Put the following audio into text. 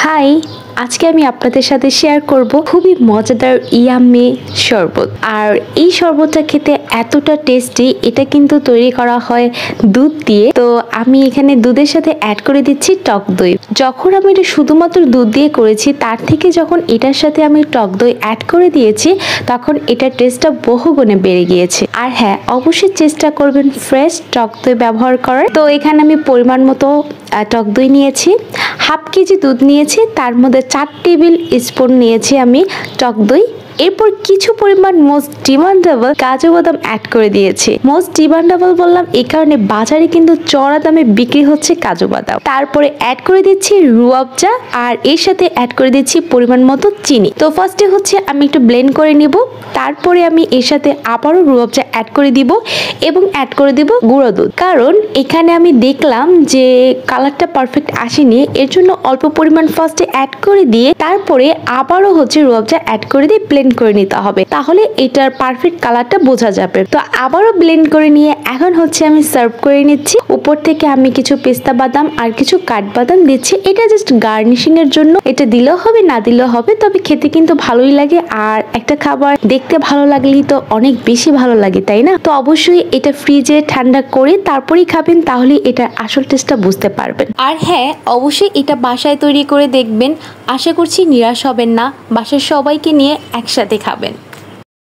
High, আজকে আমি আপনাদের সাথে শেয়ার করব খুবই মজাদার ইয়াম্মি শরবত। আর এই শরবতটা খেতে এতটা টেস্টি, এটা কিন্তু তৈরি করা হয় দুধ দিয়ে। তো আমি এখানে দুধের সাথে অ্যাড করে দিচ্ছি টক দই। যখন আমি এটা শুধুমাত্র দুধ দিয়ে করেছি, তার থেকে যখন এটার সাথে আমি টক দই অ্যাড করে দিয়েছি, তখন এটার টেস্টটা বহুগুণে বেড়ে গিয়েছে। আর হ্যাঁ, অবশ্যই চেষ্টা করবেন ফ্রেশ টক দই ব্যবহার করার। তো এখানে আমি পরিমাণ মতো টক দই নিয়েছি, হাফ কেজি দুধ নিয়েছি, তার মধ্যে 4 টেবিল স্পুন নিয়েছি আমি টক দই। এরপর কিছু পরিমাণ মোস্ট ডিমান্ডেবল কাজু বাদাম অ্যাড করে দিয়েছি। মোস্ট ডিমান্ডেবল বললাম এই কারণে, বাজারে কিন্তু চড়া দামে বিক্রি হচ্ছে কাজু বাদাম। তারপরে অ্যাড করে দিচ্ছি রুয়াবজা, আর এর সাথে অ্যাড করে দিচ্ছি পরিমাণ মতো চিনি। তো ফার্স্টে হচ্ছে আমি একটু ব্লেন্ড করে নিব, তারপরে আমি এর সাথে আবারও রুয়াবজা অ্যাড করে দিব এবং অ্যাড করে দিব গুঁড়ো দুধ। কারণ এখানে আমি দেখলাম যে কালারটা পারফেক্ট আসেনি, এর জন্য অল্প পরিমাণ ফার্স্টে অ্যাড করে দিয়ে তারপরে আবারও হচ্ছে রুয়াবজা অ্যাড করে দিয়ে ব্লেন্ড করে নিতে হবে, তাহলে এটার পারফেক্ট কালারটা বোঝা যাবে। তো আবারও ব্লেন্ড করে নিয়ে এখন হচ্ছে আমি সার্ভ করে নিচ্ছি। উপর থেকে আমি কিছু পেস্তা বাদাম আর কিছু কাঠবাদাম দিচ্ছি, এটা জাস্ট গার্নিশিং এর জন্য। এটা দিলেও হবে, না দিলেও হবে, তবে খেতে কিন্তু ভালোই লাগে। আর একটা খাবার দেখতে ভালো লাগলেই তো অনেক বেশি ভালো লাগে, তাই না? তো অবশ্যই এটা ফ্রিজে ঠান্ডা করে তারপরেই খাবেন, তাহলে এটার আসল টেস্টটা বুঝতে পারবেন। আর হ্যাঁ, অবশ্যই এটা বাসায় তৈরি করে দেখবেন, আশা করছি নিরাশ হবেন না। বাসার সবাইকে নিয়ে একসাথে খাবেন।